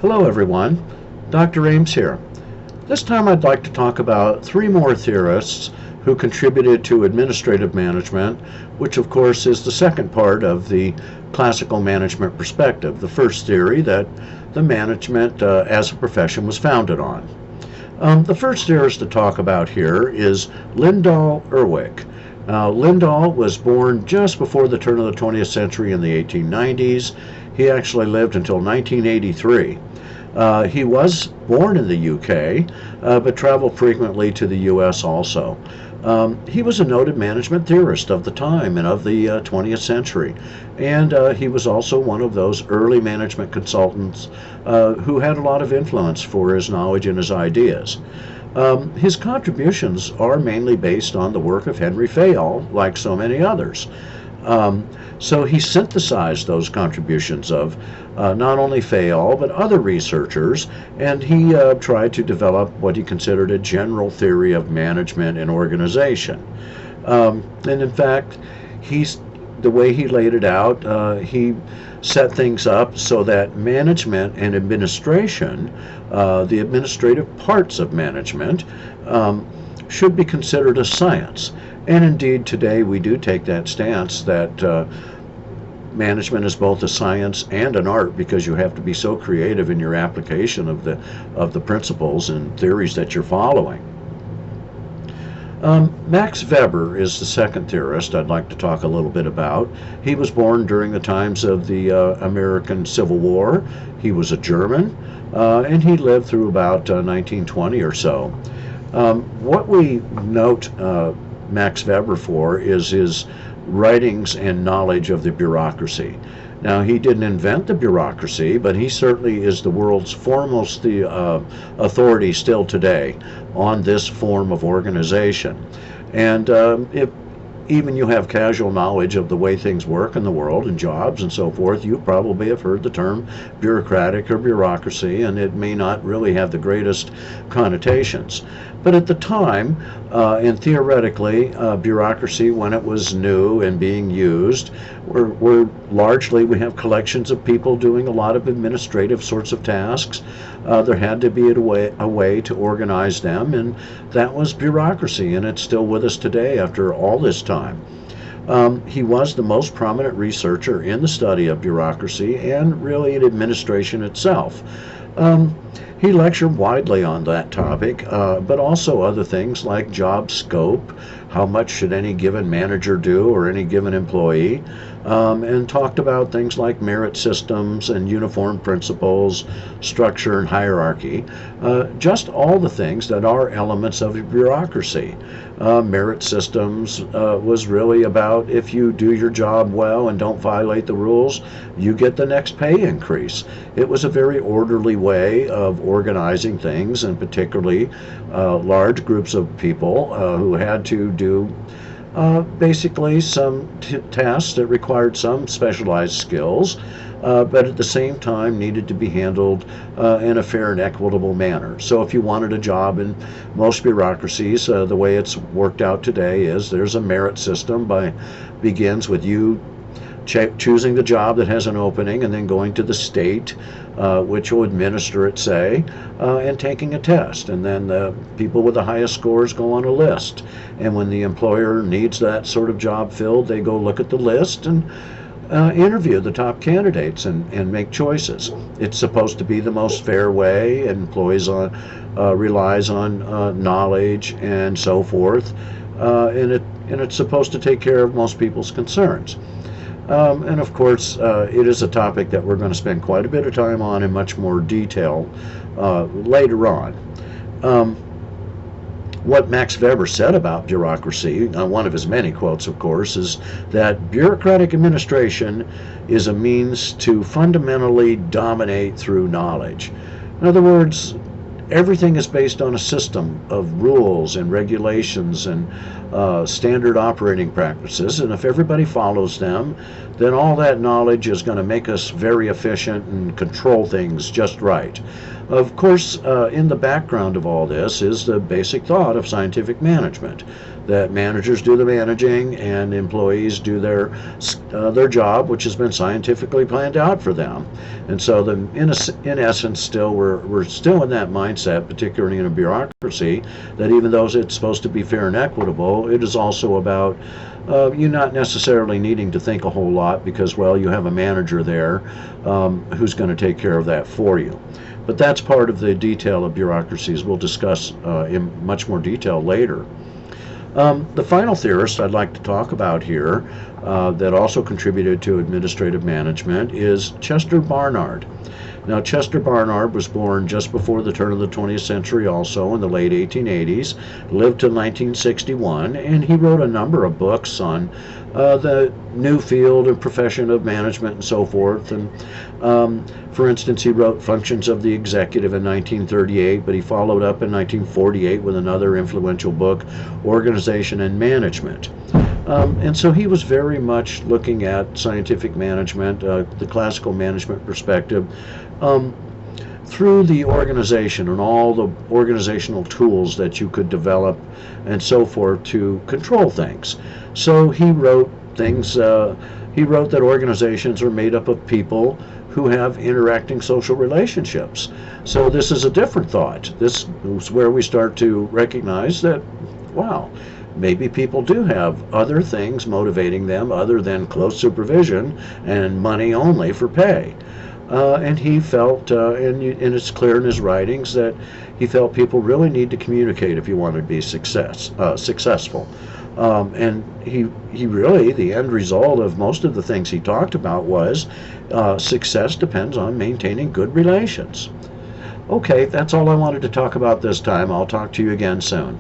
Hello everyone, Dr. Eames here. This time I'd like to talk about three more theorists who contributed to administrative management, which of course is the second part of the classical management perspective, the first theory that the management as a profession was founded on. The first theorist to talk about here is Lyndall Urwick. Lyndall was born just before the turn of the 20th century in the 1890s. He actually lived until 1983. He was born in the UK, but traveled frequently to the US also. He was a noted management theorist of the time and of the 20th century, and he was also one of those early management consultants who had a lot of influence for his knowledge and his ideas. His contributions are mainly based on the work of Henry Fayol, like so many others. So he synthesized those contributions of not only Fayol but other researchers, and he tried to develop what he considered a general theory of management and organization. And in fact, the way he laid it out, he set things up so that management and administration, the administrative parts of management, should be considered a science. And indeed, today we do take that stance that management is both a science and an art, because you have to be so creative in your application of the principles and theories that you're following. Max Weber is the second theorist I'd like to talk a little bit about. He was born during the times of the American Civil War. He was a German, and he lived through about 1920 or so. What we note Max Weber for is his writings and knowledge of the bureaucracy. Now, he didn't invent the bureaucracy, but he certainly is the world's foremost authority still today on this form of organization. And if even you have casual knowledge of the way things work in the world and jobs and so forth, you probably have heard the term bureaucratic or bureaucracy, and it may not really have the greatest connotations. But at the time, and theoretically, bureaucracy, when it was new and being used, were largely, we have collections of people doing a lot of administrative sorts of tasks. There had to be a way to organize them, and that was bureaucracy, and it's still with us today after all this time. He was the most prominent researcher in the study of bureaucracy and really in administration itself. He lectured widely on that topic, but also other things like job scope, how much should any given manager do or any given employee, and talked about things like merit systems and uniform principles, structure and hierarchy, just all the things that are elements of a bureaucracy. Merit systems was really about if you do your job well and don't violate the rules, you get the next pay increase. It was a very orderly way of organizing things, and particularly large groups of people who had to do basically some tasks that required some specialized skills, but at the same time needed to be handled in a fair and equitable manner. So if you wanted a job in most bureaucracies, the way it's worked out today is there's a merit system begins with you choosing the job that has an opening and then going to the state, which will administer it, say, and taking a test. And then the people with the highest scores go on a list. And when the employer needs that sort of job filled, they go look at the list and interview the top candidates and make choices. It's supposed to be the most fair way, and relies on knowledge and so forth, and it's supposed to take care of most people's concerns. And of course, it is a topic that we're going to spend quite a bit of time on in much more detail later on. What Max Weber said about bureaucracy, one of his many quotes, of course, is that bureaucratic administration is a means to fundamentally dominate through knowledge. In other words, everything is based on a system of rules and regulations and standard operating practices, and if everybody follows them, then all that knowledge is going to make us very efficient and control things just right. Of course, in the background of all this is the basic thought of scientific management, that managers do the managing and employees do their job, which has been scientifically planned out for them. And so, in essence, still we're still in that mindset, particularly in a bureaucracy, that even though it's supposed to be fair and equitable, it is also about you not necessarily needing to think a whole lot because, well, you have a manager there who's going to take care of that for you. But that's part of the detail of bureaucracies we'll discuss in much more detail later. The final theorist I'd like to talk about here that also contributed to administrative management is Chester Barnard. Now, Chester Barnard was born just before the turn of the 20th century, also in the late 1880s, lived till 1961, and he wrote a number of books on the new field and profession of management and so forth. And for instance, he wrote Functions of the Executive in 1938, but he followed up in 1948 with another influential book, Organization and Management. And so he was very much looking at scientific management, the classical management perspective, through the organization and all the organizational tools that you could develop and so forth to control things. So he wrote things, he wrote that organizations are made up of people who have interacting social relationships. So this is a different thought. This is where we start to recognize that, wow, maybe people do have other things motivating them other than close supervision and money only for pay. And he felt, and it's clear in his writings, that he felt people really need to communicate if you want to be successful. And he really, the end result of most of the things he talked about was success depends on maintaining good relations. Okay, that's all I wanted to talk about this time. I'll talk to you again soon.